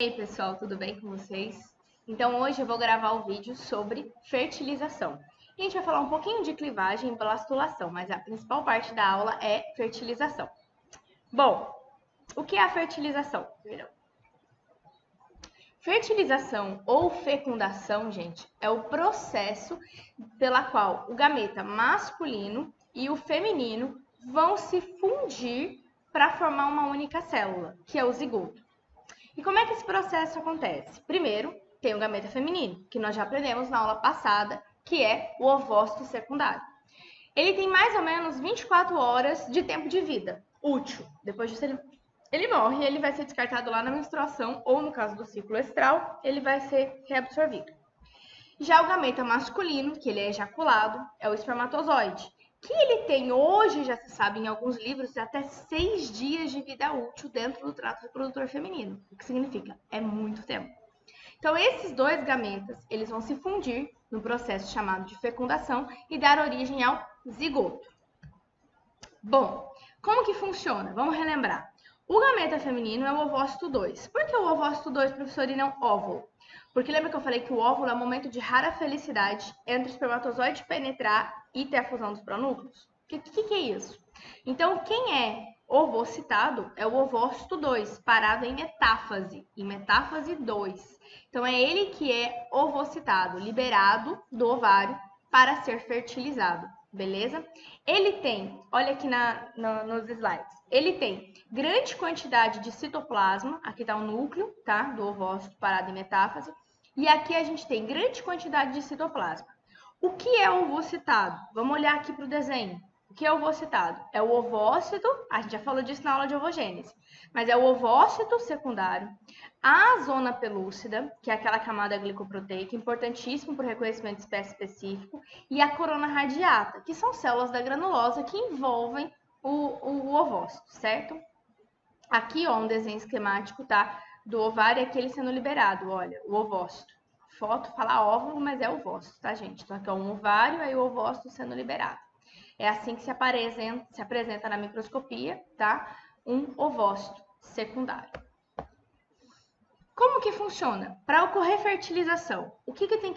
E aí, pessoal, tudo bem com vocês? Então, hoje eu vou gravar um vídeo sobre fertilização. E a gente vai falar um pouquinho de clivagem e blastulação, mas a principal parte da aula é fertilização. Bom, o que é a fertilização? Fertilização ou fecundação, gente, é o processo pela qual o gameta masculino e o feminino vão se fundir para formar uma única célula, que é o zigoto. E como é que esse processo acontece? Primeiro, tem o gameta feminino, que nós já aprendemos na aula passada, que é o ovócito secundário. Ele tem mais ou menos 24 horas de tempo de vida útil. Depois disso, ele morre e ele vai ser descartado lá na menstruação, ou no caso do ciclo estral, ele vai ser reabsorvido. Já o gameta masculino, que ele é ejaculado, é o espermatozoide, que ele tem hoje, já se sabe em alguns livros, até 6 dias de vida útil dentro do trato reprodutor feminino. O que significa? É muito tempo. Então, esses dois gametas, eles vão se fundir no processo chamado de fecundação e dar origem ao zigoto. Bom, como que funciona? Vamos relembrar. O gameta feminino é o ovócito 2. Por que o ovócito 2, professor, e não óvulo? Porque lembra que eu falei que o óvulo é um momento de rara felicidade entre o espermatozoide penetrar e ter a fusão dos pronúcleos? O que é isso? Então, quem é ovocitado é o ovócito 2, parado em metáfase 2. Então, é ele que é ovocitado, liberado do ovário para ser fertilizado, beleza? Ele tem, olha aqui nos slides, ele tem grande quantidade de citoplasma, aqui está o núcleo, tá? Do ovócito parado em metáfase, e aqui a gente tem grande quantidade de citoplasma. O que é o ovocitado? Vamos olhar aqui para o desenho. O que é o ovocitado? É o ovócito, a gente já falou disso na aula de ovogênese, mas é o ovócito secundário, a zona pelúcida, que é aquela camada glicoproteica, importantíssimo para o reconhecimento de espécie específico, e a corona radiata, que são células da granulosa que envolvem o ovócito, certo? Aqui, ó, um desenho esquemático, tá? Do ovário, aqui ele sendo liberado, olha, o ovócito. Foto fala óvulo, mas é ovócito, tá, gente? Então, aqui é um ovário, aí o ovócito sendo liberado. É assim que se apresenta na microscopia, tá? Um ovócito secundário. Como que funciona? Para ocorrer fertilização, o que tem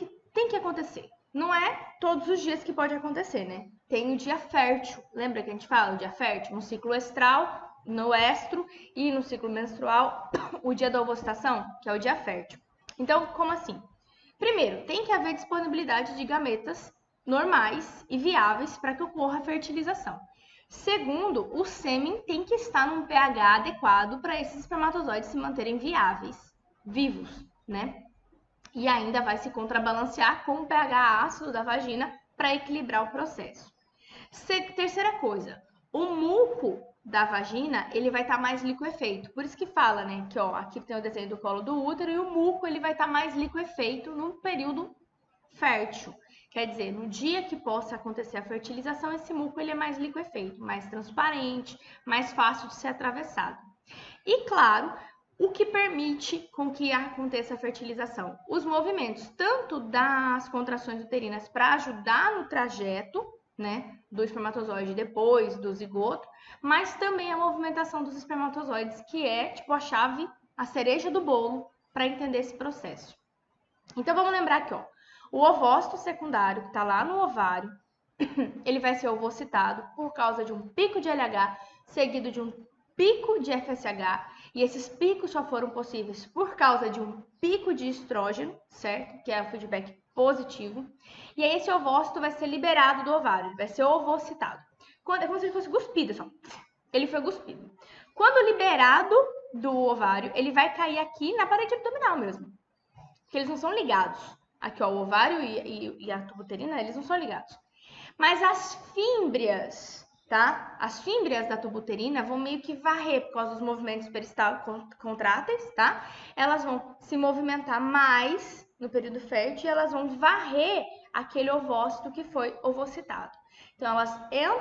que acontecer? Não é todos os dias que pode acontecer, né? Tem o dia fértil. Lembra que a gente fala o dia fértil? No ciclo estral, no estro e no ciclo menstrual, o dia da ovulação, que é o dia fértil. Então, como assim? Primeiro, tem que haver disponibilidade de gametas normais e viáveis para que ocorra a fertilização. Segundo, o sêmen tem que estar num pH adequado para esses espermatozoides se manterem viáveis, vivos, né? E ainda vai se contrabalancear com o pH ácido da vagina para equilibrar o processo. Terceira coisa, o muco da vagina, ele vai estar mais liquefeito. Por isso que fala, né, que ó, aqui tem o desenho do colo do útero e o muco ele vai estar mais liquefeito num período fértil. Quer dizer, no dia que possa acontecer a fertilização, esse muco ele é mais liquefeito, mais transparente, mais fácil de ser atravessado. E claro, o que permite com que aconteça a fertilização? Os movimentos, tanto das contrações uterinas para ajudar no trajeto, né, do espermatozoide depois do zigoto, mas também a movimentação dos espermatozoides, que é tipo a chave, a cereja do bolo para entender esse processo. Então vamos lembrar aqui, ó, o ovócito secundário que está lá no ovário, ele vai ser ovocitado por causa de um pico de LH seguido de um pico de FSH, e esses picos só foram possíveis por causa de um pico de estrógeno, certo? Que é o feedback positivo. E aí esse ovócito vai ser liberado do ovário, ele vai ser ovocitado. É como se ele fosse cuspido, só. Ele foi cuspido. Quando liberado do ovário, ele vai cair aqui na parede abdominal mesmo. Porque eles não são ligados. Aqui, ó, o ovário e a tuba uterina, eles não são ligados. Mas as fímbrias, tá? As fímbrias da tuba uterina vão meio que varrer por causa dos movimentos peristálticos tá? Elas vão se movimentar mais no período fértil e elas vão varrer aquele ovócito que foi ovocitado. Então,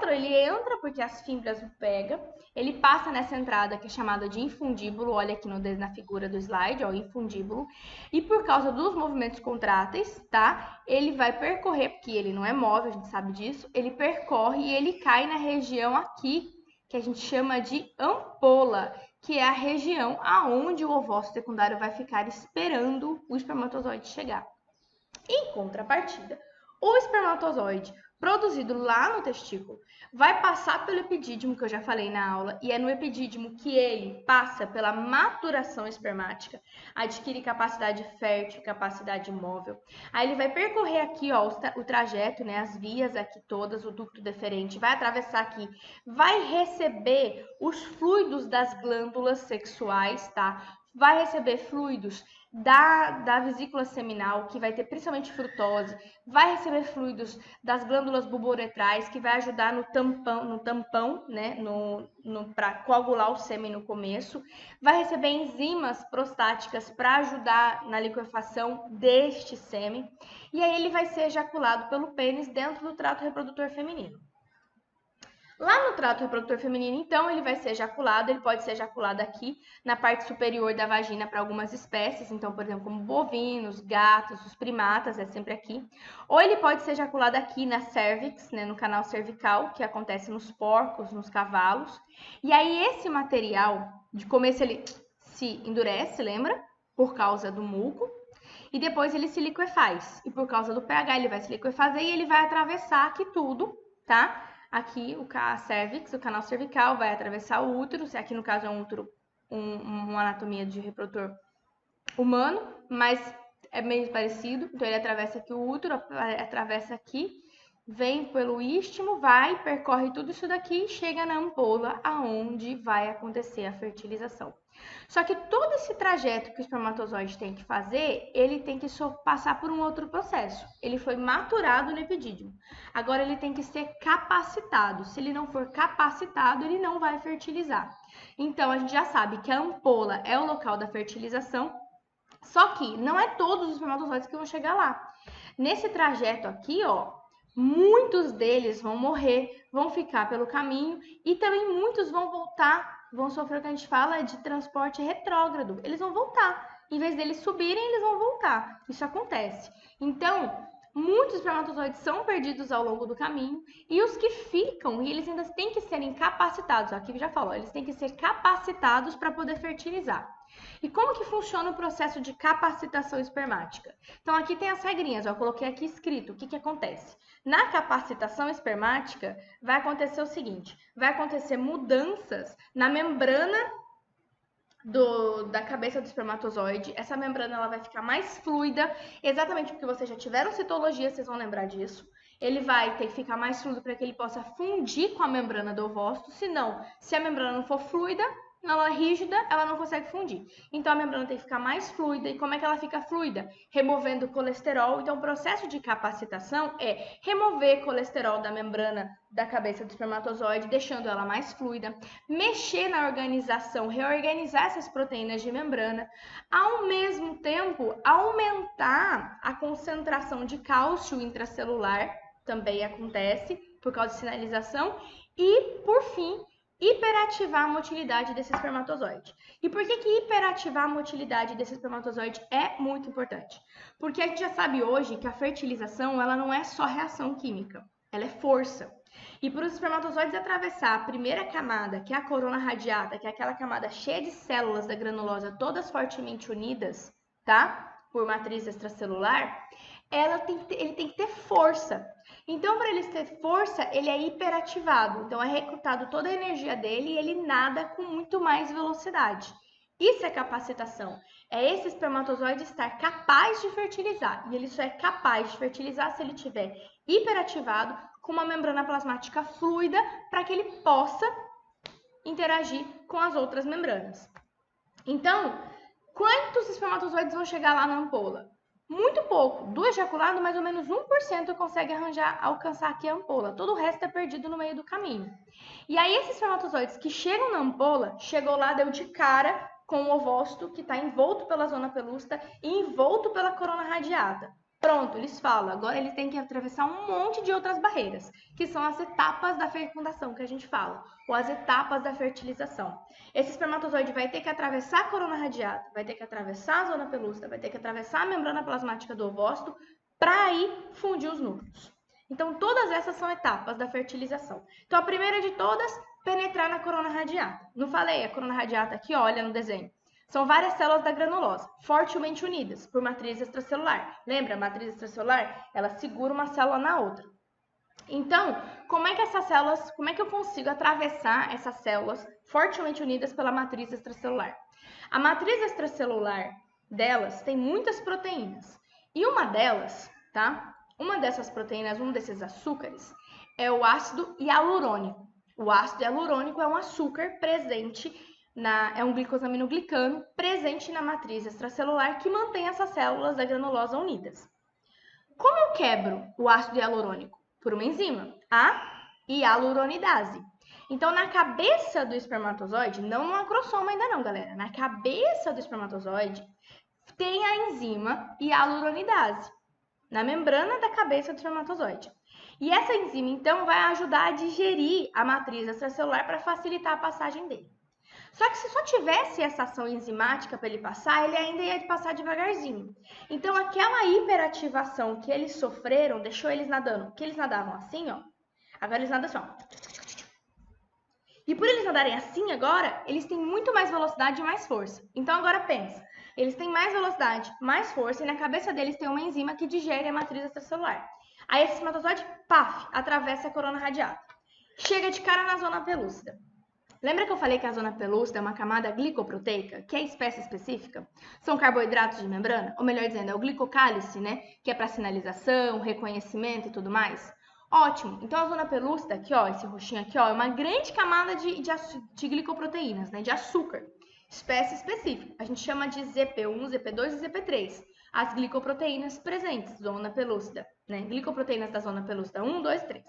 ele entra porque as fímbrias o pegam, ele passa nessa entrada que é chamada de infundíbulo, olha aqui na figura do slide, ó, infundíbulo, e por causa dos movimentos contráteis, tá? Ele vai percorrer, porque ele não é móvel, a gente sabe disso, ele percorre e ele cai na região aqui, que a gente chama de ampola, que é a região aonde o ovócito secundário vai ficar esperando o espermatozoide chegar. Em contrapartida, o espermatozoide produzido lá no testículo vai passar pelo epidídimo, que eu já falei na aula, e é no epidídimo que ele passa pela maturação espermática, adquire capacidade fértil, capacidade móvel. Aí ele vai percorrer aqui, ó, o trajeto, né, as vias aqui todas, o ducto deferente, vai atravessar aqui, vai receber os fluidos das glândulas sexuais, tá? Vai receber fluidos da vesícula seminal, que vai ter principalmente frutose, vai receber fluidos das glândulas bulbouretrais, que vai ajudar no tampão, né, para coagular o sêmen no começo, vai receber enzimas prostáticas para ajudar na liquefação deste sêmen, e aí ele vai ser ejaculado pelo pênis dentro do trato reprodutor feminino. Lá no trato reprodutor feminino, então, ele vai ser ejaculado, ele pode ser ejaculado aqui na parte superior da vagina para algumas espécies, então, por exemplo, como bovinos, gatos, os primatas, é sempre aqui. Ou ele pode ser ejaculado aqui na cervix, né, no canal cervical, que acontece nos porcos, nos cavalos. E aí esse material, de começo ele se endurece, lembra? Por causa do muco. E depois ele se liquefaz. E por causa do pH ele vai se liquefazer e ele vai atravessar aqui tudo, tá? Aqui o cervix, o canal cervical, vai atravessar o útero. Aqui no caso é um útero, uma anatomia de reprodutor humano, mas é meio parecido. Então ele atravessa aqui o útero, atravessa aqui, vem pelo istmo, vai, percorre tudo isso daqui e chega na ampola, aonde vai acontecer a fertilização. Só que todo esse trajeto que o espermatozoide tem que fazer, ele tem que passar por um outro processo. Ele foi maturado no epidídimo. Agora ele tem que ser capacitado. Se ele não for capacitado, ele não vai fertilizar. Então a gente já sabe que a ampola é o local da fertilização, só que não é todos os espermatozoides que vão chegar lá. Nesse trajeto aqui, ó, muitos deles vão morrer, vão ficar pelo caminho e também muitos vão voltar, vão sofrer o que a gente fala de transporte retrógrado. Eles vão voltar. Em vez deles subirem, eles vão voltar. Isso acontece. Então, muitos espermatozoides são perdidos ao longo do caminho e os que ficam, e eles ainda têm que serem capacitados. Aqui já falou, eles têm que ser capacitados para poder fertilizar. E como que funciona o processo de capacitação espermática? Então, aqui tem as regrinhas, eu coloquei aqui escrito. O que acontece? Na capacitação espermática, vai acontecer o seguinte, vai acontecer mudanças na membrana da cabeça do espermatozoide. Essa membrana ela vai ficar mais fluida, exatamente porque vocês já tiveram citologia, vocês vão lembrar disso. Ele vai ter que ficar mais fluido para que ele possa fundir com a membrana do ovócito, senão, se a membrana não for fluida, ela é rígida, ela não consegue fundir. Então, a membrana tem que ficar mais fluida. E como é que ela fica fluida? Removendo colesterol. Então, o processo de capacitação é remover colesterol da membrana da cabeça do espermatozoide, deixando ela mais fluida. Mexer na organização, reorganizar essas proteínas de membrana. Ao mesmo tempo, aumentar a concentração de cálcio intracelular. Também acontece por causa de sinalização. E, por fim, hiperativar a motilidade desse espermatozoide. E por que hiperativar a motilidade desse espermatozoide é muito importante? Porque a gente já sabe hoje que a fertilização ela não é só reação química, ela é força. E para os espermatozoides atravessar a primeira camada, que é a corona radiata, que é aquela camada cheia de células da granulosa, todas fortemente unidas, tá? Por matriz extracelular, ele tem que ter força. Então, para ele ter força, ele é hiperativado. Então, é recrutado toda a energia dele e ele nada com muito mais velocidade. Isso é capacitação. É esse espermatozoide estar capaz de fertilizar. E ele só é capaz de fertilizar se ele estiver hiperativado com uma membrana plasmática fluida para que ele possa interagir com as outras membranas. Então, quantos espermatozoides vão chegar lá na ampola? Muito pouco. Do ejaculado, mais ou menos 1% consegue alcançar aqui a ampola. Todo o resto é perdido no meio do caminho. E aí, esses espermatozoides que chegam na ampola, chegou lá, deu de cara com o ovócito que está envolto pela zona pelúcida e envolto pela corona radiata. Pronto, eles falam. Agora eles têm que atravessar um monte de outras barreiras, que são as etapas da fecundação que a gente fala, ou as etapas da fertilização. Esse espermatozoide vai ter que atravessar a corona radiata, vai ter que atravessar a zona pelúcida, vai ter que atravessar a membrana plasmática do ovócito para aí fundir os núcleos. Então, todas essas são etapas da fertilização. Então, a primeira de todas, penetrar na corona radiata. Não falei? A corona radiata aqui, ó, olha no desenho. São várias células da granulose, fortemente unidas por matriz extracelular. Lembra? A matriz extracelular, ela segura uma célula na outra. Então, como é que eu consigo atravessar essas células fortemente unidas pela matriz extracelular? A matriz extracelular delas tem muitas proteínas. E uma delas, tá? Uma dessas proteínas, um desses açúcares, é o ácido hialurônico. O ácido hialurônico é um açúcar presente é um glicosaminoglicano presente na matriz extracelular que mantém essas células da granulosa unidas. Como eu quebro o ácido hialurônico? Por uma enzima, a hialuronidase. Então, na cabeça do espermatozoide, não no acrossoma ainda não, galera. Na cabeça do espermatozoide tem a enzima hialuronidase, na membrana da cabeça do espermatozoide. E essa enzima, então, vai ajudar a digerir a matriz extracelular para facilitar a passagem dele. Só que se só tivesse essa ação enzimática para ele passar, ele ainda ia passar devagarzinho. Então, aquela hiperativação que eles sofreram deixou eles nadando. Porque eles nadavam assim, ó. Agora eles nadam assim, ó. E por eles nadarem assim agora, eles têm muito mais velocidade e mais força. Então, agora pensa. Eles têm mais velocidade, mais força, e na cabeça deles tem uma enzima que digere a matriz extracelular. Aí esse espermatozoide, paf, atravessa a corona radiata. Chega de cara na zona pelúcida. Lembra que eu falei que a zona pelúcida é uma camada glicoproteica, que é espécie específica? São carboidratos de membrana? Ou melhor dizendo, é o glicocálice, né? Que é para sinalização, reconhecimento e tudo mais? Ótimo! Então a zona pelúcida aqui, ó, esse roxinho aqui, ó, é uma grande camada de glicoproteínas, né? De açúcar. Espécie específica. A gente chama de ZP1, ZP2 e ZP3. As glicoproteínas presentes, zona pelúcida, né? Glicoproteínas da zona pelúcida 1, 2, 3.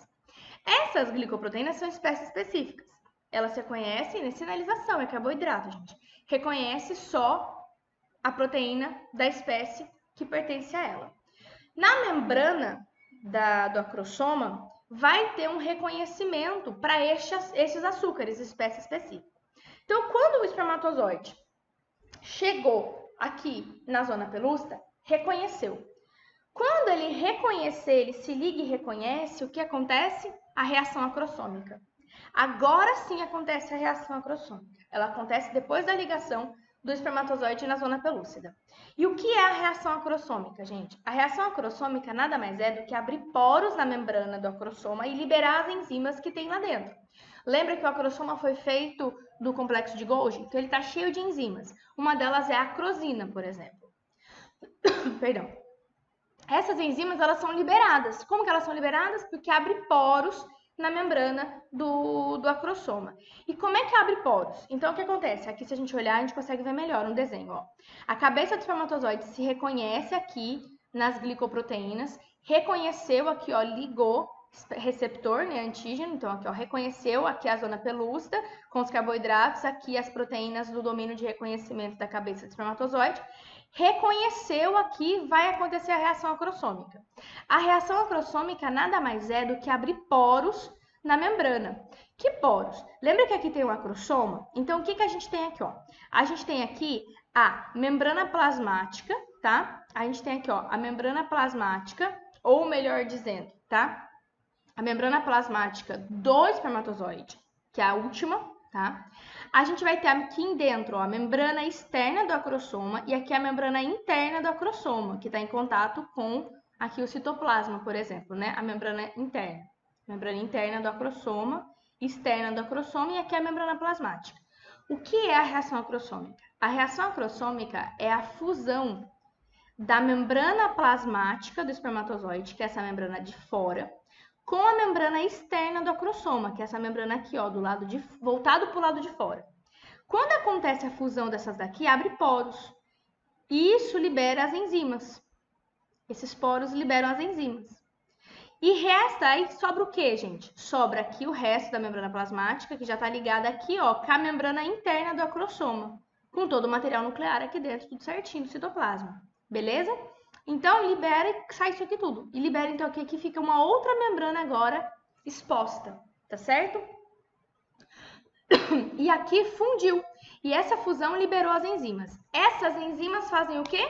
Essas glicoproteínas são espécies específicas. Elas reconhecem, né, sinalização, é carboidrato, gente. Reconhece só a proteína da espécie que pertence a ela. Na membrana do acrossoma, vai ter um reconhecimento para esses açúcares, espécie específica. Então, quando o espermatozoide chegou aqui na zona pelúcida, reconheceu. Quando ele reconhecer, ele se liga e reconhece, o que acontece? A reação acrossômica. Agora sim acontece a reação acrossômica. Ela acontece depois da ligação do espermatozoide na zona pelúcida. E o que é a reação acrossômica, gente? A reação acrossômica nada mais é do que abrir poros na membrana do acrossoma e liberar as enzimas que tem lá dentro. Lembra que o acrossoma foi feito do complexo de Golgi? Então ele está cheio de enzimas. Uma delas é a acrosina, por exemplo. Perdão. Essas enzimas, elas são liberadas. Como que elas são liberadas? Porque abre poros na membrana do acrossoma. E como é que abre poros? Então, o que acontece? Aqui, se a gente olhar, a gente consegue ver melhor no desenho. Ó. A cabeça do espermatozoide se reconhece aqui nas glicoproteínas, reconheceu aqui, ó, ligou, receptor, né, antígeno, então aqui, ó, reconheceu aqui a zona pelúcida com os carboidratos, aqui as proteínas do domínio de reconhecimento da cabeça do espermatozoide, reconheceu aqui, vai acontecer a reação acrossômica. A reação acrossômica nada mais é do que abrir poros na membrana. Que poros? Lembra que aqui tem um acrossoma? Então, o que a gente tem aqui, ó? A gente tem aqui a membrana plasmática, tá? A gente tem aqui, ó, a membrana plasmática, ou melhor dizendo, tá? A membrana plasmática do espermatozoide, que é a última, tá? A gente vai ter aqui dentro, ó, a membrana externa do acrossoma e aqui a membrana interna do acrossoma, que está em contato com aqui o citoplasma, por exemplo, né? A membrana interna. Membrana interna do acrossoma, externa do acrossoma e aqui a membrana plasmática. O que é a reação acrossômica? A reação acrossômica é a fusão da membrana plasmática do espermatozoide, que é essa membrana de fora, com a membrana externa do acrossoma, que é essa membrana aqui, ó, voltado para o lado de fora. Quando acontece a fusão dessas daqui, abre poros. E isso libera as enzimas. Esses poros liberam as enzimas. E resta, aí sobra o quê, gente? Sobra aqui o resto da membrana plasmática, que já está ligada aqui, ó, com a membrana interna do acrossoma, com todo o material nuclear aqui dentro, tudo certinho, do citoplasma. Beleza? Então, libera e sai isso aqui tudo. E libera, então, aqui fica uma outra membrana agora exposta, tá certo? E aqui fundiu. E essa fusão liberou as enzimas. Essas enzimas fazem o quê?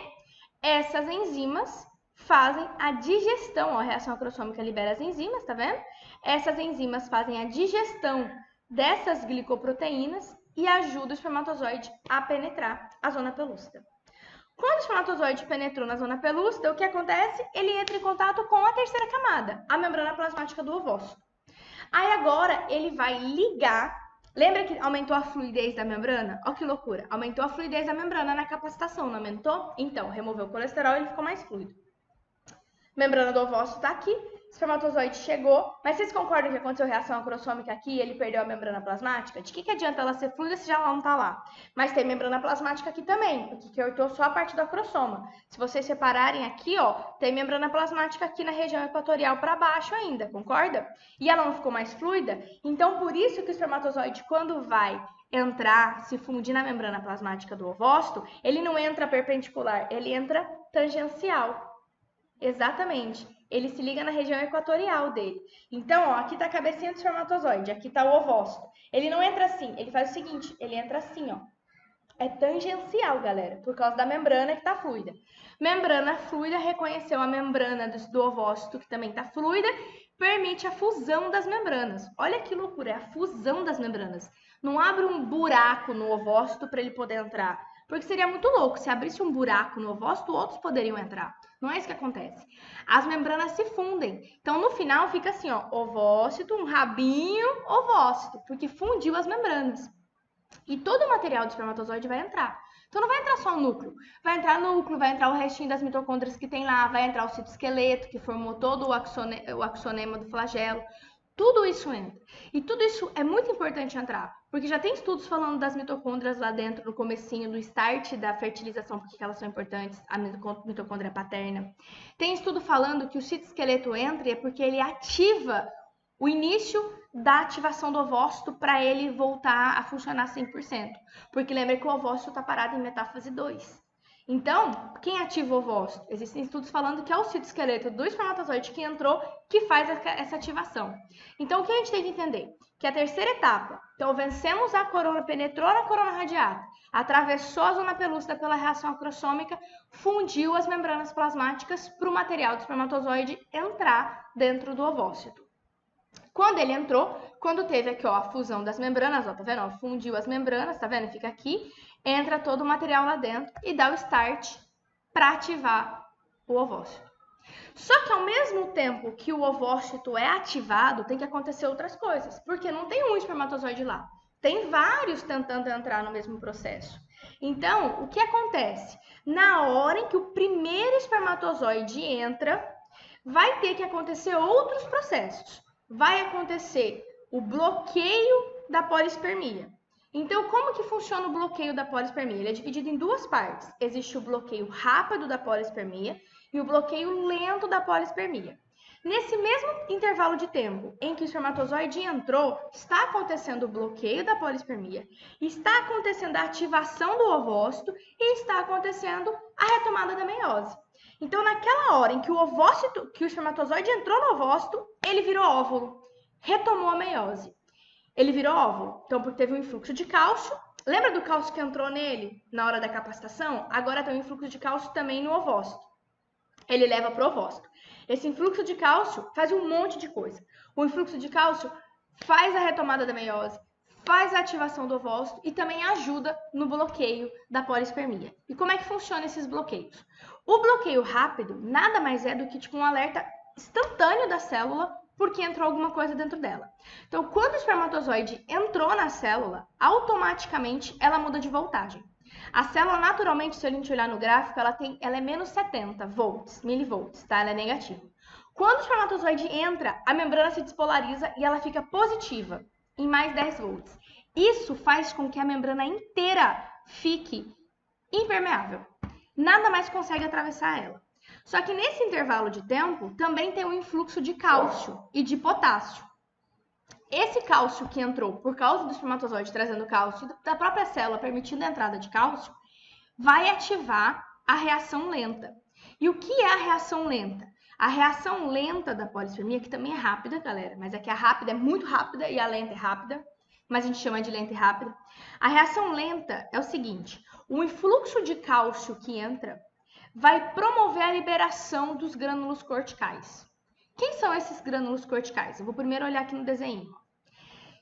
Essas enzimas fazem a digestão. Ó, a reação acrossômica libera as enzimas, tá vendo? Essas enzimas fazem a digestão dessas glicoproteínas e ajuda o espermatozoide a penetrar a zona pelúcida. Quando o espermatozoide penetrou na zona pelúcida, o que acontece? Ele entra em contato com a terceira camada, a membrana plasmática do ovócito. Aí agora ele vai ligar. Lembra que aumentou a fluidez da membrana? Olha que loucura. Aumentou a fluidez da membrana na capacitação, não aumentou? Então, removeu o colesterol e ele ficou mais fluido. Membrana do ovócito está aqui. Espermatozoide chegou, mas vocês concordam que aconteceu reação acrossômica aqui e ele perdeu a membrana plasmática? De que adianta ela ser fluida se já ela não está lá? Mas tem membrana plasmática aqui também, porque cortou só a parte do acrossoma. Se vocês separarem aqui, ó, tem membrana plasmática aqui na região equatorial para baixo ainda, concorda? E ela não ficou mais fluida? Então, por isso que o espermatozoide, quando vai entrar, se fundir na membrana plasmática do ovócito, ele não entra perpendicular, ele entra tangencial. Exatamente. Ele se liga na região equatorial dele. Então, ó, aqui tá a cabecinha do espermatozoide, aqui tá o ovócito. Ele não entra assim, ele faz o seguinte, ele entra assim, ó. É tangencial, galera, por causa da membrana que tá fluida. Membrana fluida reconheceu a membrana do ovócito, que também tá fluida, permite a fusão das membranas. Olha que loucura, é a fusão das membranas. Não abre um buraco no ovócito para ele poder entrar. Porque seria muito louco, se abrisse um buraco no ovócito, outros poderiam entrar. Não é isso que acontece. As membranas se fundem. Então, no final, fica assim, ó, ovócito, um rabinho, ovócito, porque fundiu as membranas. E todo o material do espermatozoide vai entrar. Então, não vai entrar só o núcleo. Vai entrar núcleo, vai entrar o restinho das mitocôndrias que tem lá, vai entrar o citoesqueleto, que formou todo o axonema do flagelo. Tudo isso entra. E tudo isso é muito importante entrar, porque já tem estudos falando das mitocôndrias lá dentro, no comecinho, do start da fertilização, porque elas são importantes, a mitocôndria paterna. Tem estudo falando que o citoesqueleto entra e é porque ele ativa o início da ativação do ovócito para ele voltar a funcionar 100%. Porque lembra que o ovócito está parado em metáfase 2. Então, quem ativa o ovócito? Existem estudos falando que é o citoesqueleto do espermatozoide que entrou que faz essa ativação. Então, o que a gente tem que entender? Que a terceira etapa, então vencemos a corona, penetrou na corona radiata, atravessou a zona pelúcida pela reação acrossômica, fundiu as membranas plasmáticas para o material do espermatozoide entrar dentro do ovócito. Quando ele entrou, quando teve aqui, ó, a fusão das membranas, ó, tá vendo? Ó, fundiu as membranas, tá vendo? Fica aqui, entra todo o material lá dentro e dá o start para ativar o ovócito. Só que ao mesmo tempo que o ovócito é ativado, tem que acontecer outras coisas, porque não tem um espermatozoide lá, tem vários tentando entrar no mesmo processo. Então, o que acontece? Na hora em que o primeiro espermatozoide entra, vai ter que acontecer outros processos. Vai acontecer o bloqueio da polispermia. Então, como que funciona o bloqueio da polispermia? Ele é dividido em duas partes. Existe o bloqueio rápido da polispermia e o bloqueio lento da polispermia. Nesse mesmo intervalo de tempo em que o espermatozoide entrou, está acontecendo o bloqueio da polispermia, está acontecendo a ativação do ovócito e está acontecendo a retomada da meiose. Então, naquela hora em que o espermatozoide entrou no ovócito, ele virou óvulo, retomou a meiose. Ele virou óvulo, então porque teve um influxo de cálcio. Lembra do cálcio que entrou nele na hora da capacitação? Agora tem um influxo de cálcio também no ovócito. Ele leva para o ovócito. Esse influxo de cálcio faz um monte de coisa. O influxo de cálcio faz a retomada da meiose, faz a ativação do ovócito e também ajuda no bloqueio da polispermia. E como é que funciona esses bloqueios? O bloqueio rápido nada mais é do que tipo um alerta instantâneo da célula porque entrou alguma coisa dentro dela. Então, quando o espermatozoide entrou na célula, automaticamente ela muda de voltagem. A célula, naturalmente, se a gente olhar no gráfico, ela é menos 70 volts, milivolts, tá? Ela é negativa. Quando o espermatozoide entra, a membrana se despolariza e ela fica positiva, em mais 10 volts. Isso faz com que a membrana inteira fique impermeável. Nada mais consegue atravessar ela. Só que nesse intervalo de tempo, também tem um influxo de cálcio e de potássio. Esse cálcio que entrou por causa do espermatozoide trazendo cálcio da própria célula, permitindo a entrada de cálcio, vai ativar a reação lenta. E o que é a reação lenta? A reação lenta da polispermia, que também é rápida, galera, mas aqui a rápida é muito rápida e a lenta é rápida, mas a gente chama de lenta e rápida. A reação lenta é o seguinte, o influxo de cálcio que entra vai promover a liberação dos grânulos corticais. Quem são esses grânulos corticais? Eu vou primeiro olhar aqui no desenho.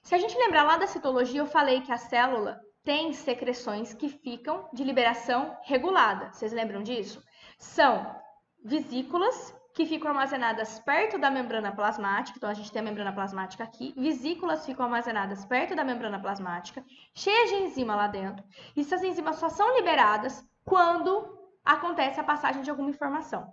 Se a gente lembrar lá da citologia, eu falei que a célula tem secreções que ficam de liberação regulada. Vocês lembram disso? São vesículas que ficam armazenadas perto da membrana plasmática. Então, a gente tem a membrana plasmática aqui. Vesículas ficam armazenadas perto da membrana plasmática, cheias de enzima lá dentro. E essas enzimas só são liberadas quando acontece a passagem de alguma informação.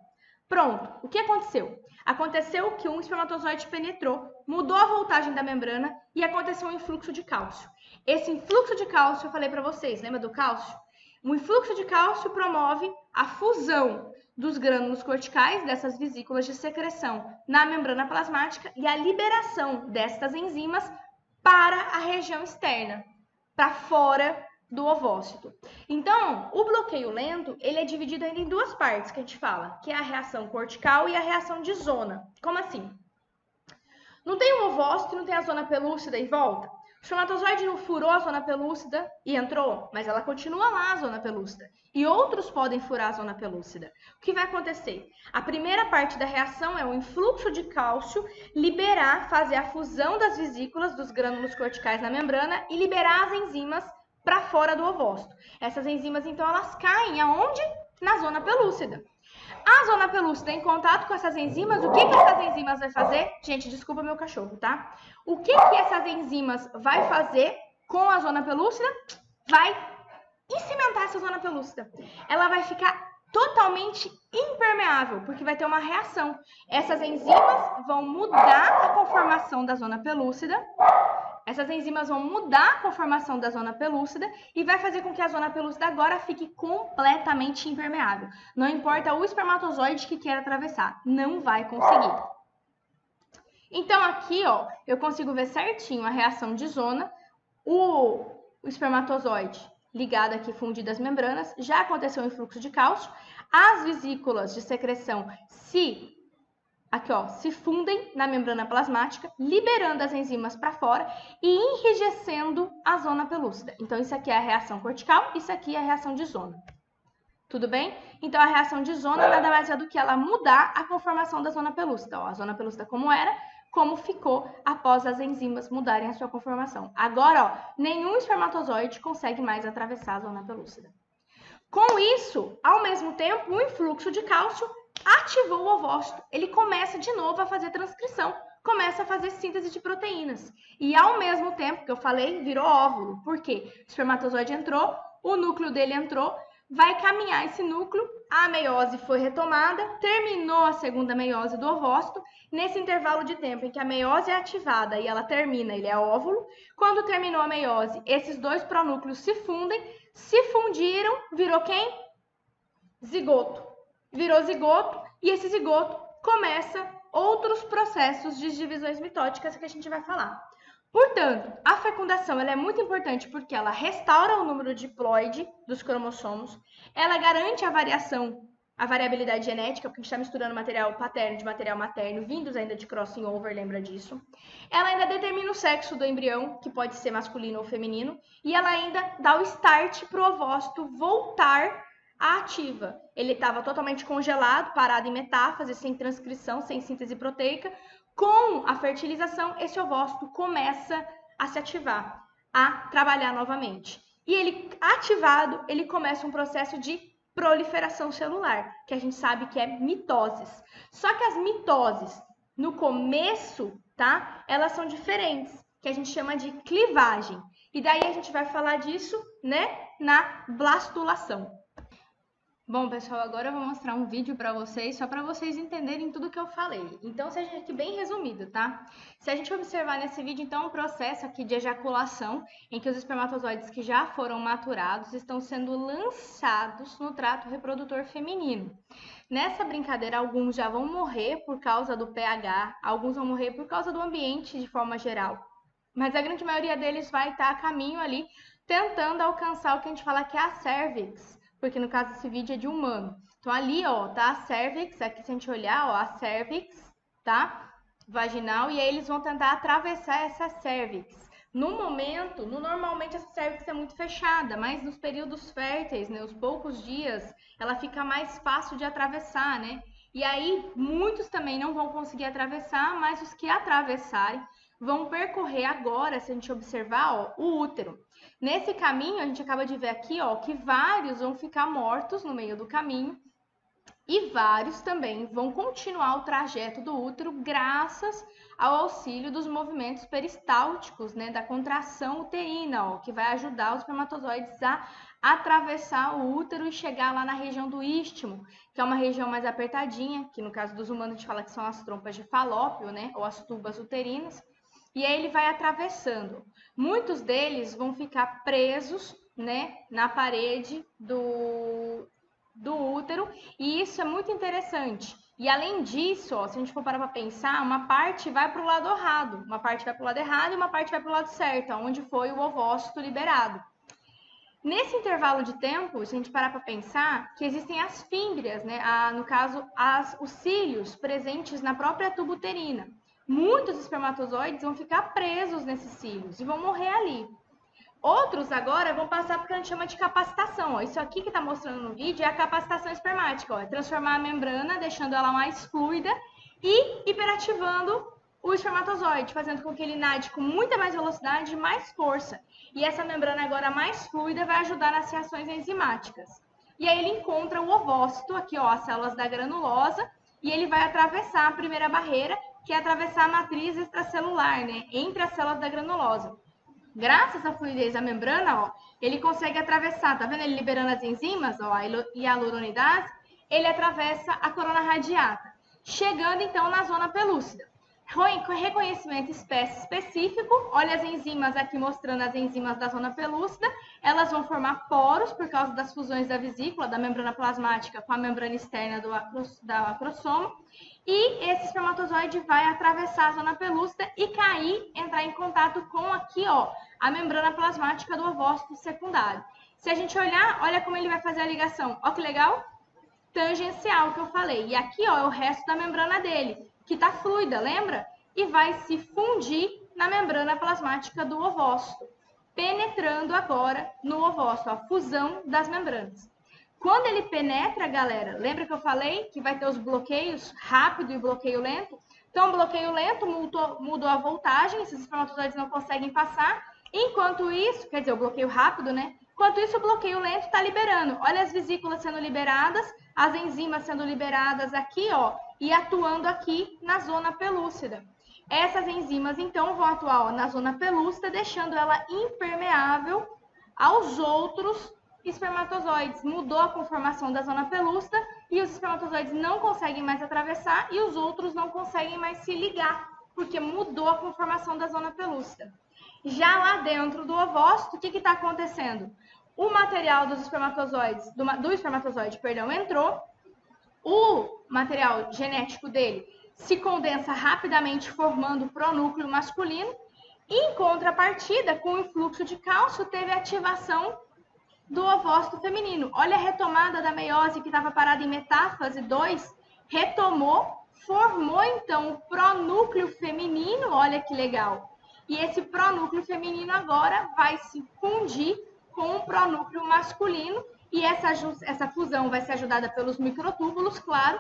Pronto, o que aconteceu? Aconteceu que um espermatozoide penetrou, mudou a voltagem da membrana e aconteceu um influxo de cálcio. Esse influxo de cálcio, eu falei para vocês, lembra do cálcio? O influxo de cálcio promove a fusão dos grânulos corticais, dessas vesículas de secreção, na membrana plasmática e a liberação destas enzimas para a região externa, para fora do ovócito. Então, o bloqueio lento, ele é dividido ainda em duas partes que a gente fala, que é a reação cortical e a reação de zona. Como assim? Não tem um ovócito e não tem a zona pelúcida em volta? O espermatozoide não furou a zona pelúcida e entrou, mas ela continua lá, a zona pelúcida. E outros podem furar a zona pelúcida. O que vai acontecer? A primeira parte da reação é o influxo de cálcio, liberar, fazer a fusão das vesículas, dos grânulos corticais na membrana e liberar as enzimas para fora do ovócito. Essas enzimas, então, elas caem aonde? Na zona pelúcida. A zona pelúcida, em contato com essas enzimas, o que essas enzimas vai fazer? Gente, desculpa meu cachorro, tá? O que essas enzimas vai fazer com a zona pelúcida? Vai incimentar essa zona pelúcida. Ela vai ficar totalmente impermeável, porque vai ter uma reação. Essas enzimas vão mudar a conformação da zona pelúcida. Essas enzimas vão mudar a conformação da zona pelúcida e vai fazer com que a zona pelúcida agora fique completamente impermeável. Não importa o espermatozoide que queira atravessar, não vai conseguir. Então aqui, ó, eu consigo ver certinho a reação de zona. O espermatozoide ligado aqui, fundido às membranas, já aconteceu um influxo de cálcio. As vesículas de secreção se fundem na membrana plasmática, liberando as enzimas para fora e enrijecendo a zona pelúcida. Então, isso aqui é a reação cortical, isso aqui é a reação de zona. Tudo bem? Então, a reação de zona nada mais é do que ela mudar a conformação da zona pelúcida. Ó, a zona pelúcida como era, como ficou após as enzimas mudarem a sua conformação. Agora, ó, nenhum espermatozoide consegue mais atravessar a zona pelúcida. Com isso, ao mesmo tempo, o influxo de cálcio ativou o ovócito. Ele começa de novo a fazer transcrição, começa a fazer síntese de proteínas. E ao mesmo tempo que eu falei, virou óvulo. Por quê? O espermatozoide entrou, o núcleo dele entrou, vai caminhar esse núcleo, a meiose foi retomada, terminou a segunda meiose do ovócito. Nesse intervalo de tempo em que a meiose é ativada e ela termina, ele é óvulo. Quando terminou a meiose, esses dois pronúcleos se fundem, se fundiram, virou quem? Zigoto. Virou zigoto e esse zigoto começa outros processos de divisões mitóticas que a gente vai falar. Portanto, a fecundação ela é muito importante porque ela restaura o número diploide dos cromossomos, ela garante a variabilidade genética, porque a gente está misturando material paterno de material materno, vindos ainda de crossing over, lembra disso. Ela ainda determina o sexo do embrião, que pode ser masculino ou feminino, e ela ainda dá o start para o ovócito voltar à ativa. Ele estava totalmente congelado, parado em metáfase, sem transcrição, sem síntese proteica. Com a fertilização, esse ovócito começa a se ativar, a trabalhar novamente. E ele, ativado, ele começa um processo de proliferação celular, que a gente sabe que é mitoses. Só que as mitoses, no começo, tá? Elas são diferentes, que a gente chama de clivagem. E daí a gente vai falar disso, né, na blastulação. Bom, pessoal, agora eu vou mostrar um vídeo para vocês, só para vocês entenderem tudo que eu falei. Então, seja aqui bem resumido, tá? Se a gente observar nesse vídeo, então, um processo aqui de ejaculação, em que os espermatozoides que já foram maturados estão sendo lançados no trato reprodutor feminino. Nessa brincadeira, alguns já vão morrer por causa do pH, alguns vão morrer por causa do ambiente de forma geral. Mas a grande maioria deles vai estar a caminho ali, tentando alcançar o que a gente fala que é a cervix. Porque no caso esse vídeo é de humano. Então ali, ó, tá a cervix, aqui se a gente olhar, ó, a cervix, tá? Vaginal, e aí eles vão tentar atravessar essa cervix. No momento, normalmente essa cervix é muito fechada, mas nos períodos férteis, né, os poucos dias, ela fica mais fácil de atravessar, né? E aí muitos também não vão conseguir atravessar, mas os que atravessarem vão percorrer agora, se a gente observar, ó, o útero. Nesse caminho, a gente acaba de ver aqui, ó, que vários vão ficar mortos no meio do caminho e vários também vão continuar o trajeto do útero graças ao auxílio dos movimentos peristálticos, né, da contração uterina, ó, que vai ajudar os espermatozoides a atravessar o útero e chegar lá na região do istmo, que é uma região mais apertadinha, que no caso dos humanos a gente fala que são as trompas de Falópio, né, ou as tubas uterinas, e aí ele vai atravessando. Muitos deles vão ficar presos, né, na parede do útero, e isso é muito interessante. E além disso, ó, se a gente for parar para pensar, uma parte vai para o lado errado, uma parte vai para o lado errado e uma parte vai para o lado certo, onde foi o ovócito liberado. Nesse intervalo de tempo, se a gente parar para pensar, que existem as fímbrias, né? No caso, os cílios presentes na própria tuba uterina. Muitos espermatozoides vão ficar presos nesses cílios e vão morrer ali. Outros agora vão passar porque a gente chama de capacitação. Ó. Isso aqui que está mostrando no vídeo é a capacitação espermática. Ó. É transformar a membrana, deixando ela mais fluida e hiperativando o espermatozoide, fazendo com que ele nade com muita mais velocidade e mais força. E essa membrana agora mais fluida vai ajudar nas reações enzimáticas. E aí ele encontra o ovócito, aqui ó, as células da granulosa, e ele vai atravessar a primeira barreira, que é atravessar a matriz extracelular, né, entre as células da granulosa. Graças à fluidez da membrana, ó, ele consegue atravessar, tá vendo? Ele liberando as enzimas, ó, a hialuronidase, ele atravessa a corona radiata, chegando então na zona pelúcida. Reconhecimento espécie específico, olha as enzimas aqui mostrando as enzimas da zona pelúcida, elas vão formar poros por causa das fusões da vesícula, da membrana plasmática com a membrana externa da acrosoma, e esse espermatozoide vai atravessar a zona pelúcida e cair, entrar em contato com aqui, ó, a membrana plasmática do ovócito secundário. Se a gente olhar, olha como ele vai fazer a ligação. Ó que legal! Tangencial que eu falei. E aqui, ó, é o resto da membrana dele, que está fluida, lembra? E vai se fundir na membrana plasmática do ovócito, penetrando agora no ovócito, a fusão das membranas. Quando ele penetra, galera, lembra que eu falei que vai ter os bloqueios rápido e bloqueio lento? Então, o bloqueio lento mudou a voltagem, esses espermatozoides não conseguem passar. Enquanto isso, quer dizer, o bloqueio rápido, né? Enquanto isso, o bloqueio lento está liberando. Olha as vesículas sendo liberadas, as enzimas sendo liberadas aqui, ó, e atuando aqui na zona pelúcida. Essas enzimas, então, vão atuar ó, na zona pelúcida, deixando ela impermeável aos outros espermatozoides. Mudou a conformação da zona pelúcida e os espermatozoides não conseguem mais atravessar e os outros não conseguem mais se ligar, porque mudou a conformação da zona pelúcida. Já lá dentro do ovócito, o que está acontecendo? O material dos espermatozoides, do espermatozoide, perdão, entrou, o material genético dele se condensa rapidamente, formando o pronúcleo masculino, e em contrapartida, com o influxo de cálcio, teve ativação do ovócito feminino. Olha a retomada da meiose que estava parada em metáfase 2, retomou, formou então o pronúcleo feminino, olha que legal. E esse pronúcleo feminino agora vai se fundir com o pronúcleo masculino e essa fusão vai ser ajudada pelos microtúbulos, claro,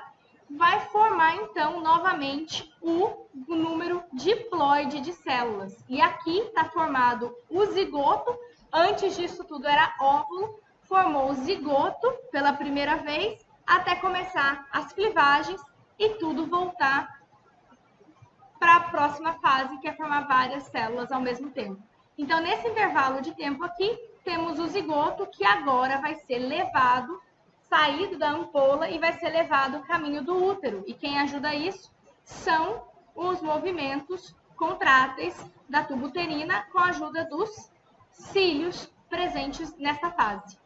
vai formar então novamente o número diploide de células. E aqui está formado o zigoto. Antes disso tudo era óvulo, formou o zigoto pela primeira vez, até começar as clivagens e tudo voltar para a próxima fase, que é formar várias células ao mesmo tempo. Então, nesse intervalo de tempo aqui, temos o zigoto, que agora vai ser levado, saído da ampola e vai ser levado ao caminho do útero. E quem ajuda isso são os movimentos contráteis da tuba uterina com a ajuda dos cílios presentes nessa fase.